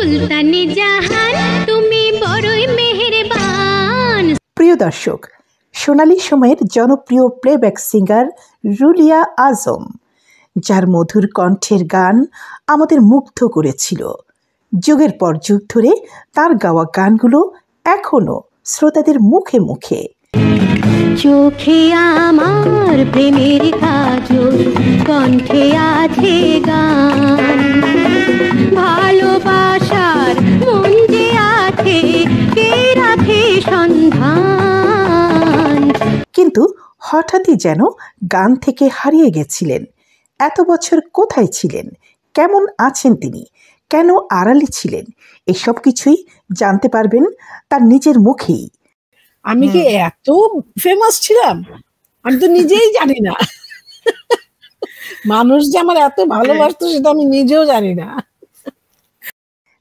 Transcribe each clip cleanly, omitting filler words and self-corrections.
সুলতানে জাহান তুমি বড়ই মেহেরবান। প্রিয় দর্শক, সোনালী সময়ের জনপ্রিয় প্লেব্যাক সিঙ্গার রুলিয়া আজম, যার মধুর কণ্ঠের গান আমাদের মুগ্ধ করেছিল। যুগের পর যুগ ধরে তার গাওয়া গানগুলো এখনো শ্রোতাদের মুখে মুখে। চোখে আমার প্রেমের কাজল, কণ্ঠে আছে গান, ভালোবাসার মন যে আছে কে রাখে সন্ধান। কিন্তু হঠাৎই যেন গান থেকে হারিয়ে গেছিলেন। এত বছর কোথায় ছিলেন, কেমন আছেন তিনি, কেন আড়ালে ছিলেন, এসব কিছুই জানতে পারবেন তার নিজের মুখেই। আমি কি এত ফেমাস ছিলাম আমি তো নিজেই জানি না। মানুষ যে আমার এত ভালোবাসতো সেটা আমি নিজেও জানি না।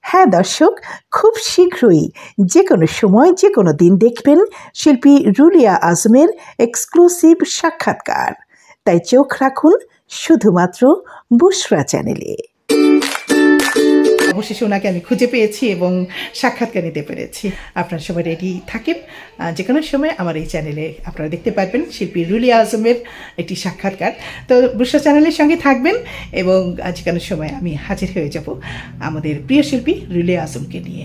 হ্যাঁ দর্শক, খুব শীঘ্রই যে কোনো সময় যে কোনো দিন দেখবেন শিল্পী রুলিয়া আজমের এক্সক্লুসিভ সাক্ষাৎকার। তাই চোখ রাখুন শুধুমাত্র বুশরা চ্যানেলে। অবশেষে ওনাকে আমি খুঁজে পেয়েছি এবং সাক্ষাৎকার নিতে পেরেছি। আপনারা সবাই রেডি থাকেন, যে কোনো সময় আমার এই চ্যানেলে আপনারা দেখতে পারবেন শিল্পী রুলিয়া আজমের একটি সাক্ষাৎকার। তো বুশরা চ্যানেলের সঙ্গে থাকবেন এবং যে কোনো সময় আমি হাজির হয়ে যাব আমাদের প্রিয় শিল্পী রুলিয়া আজমকে নিয়ে।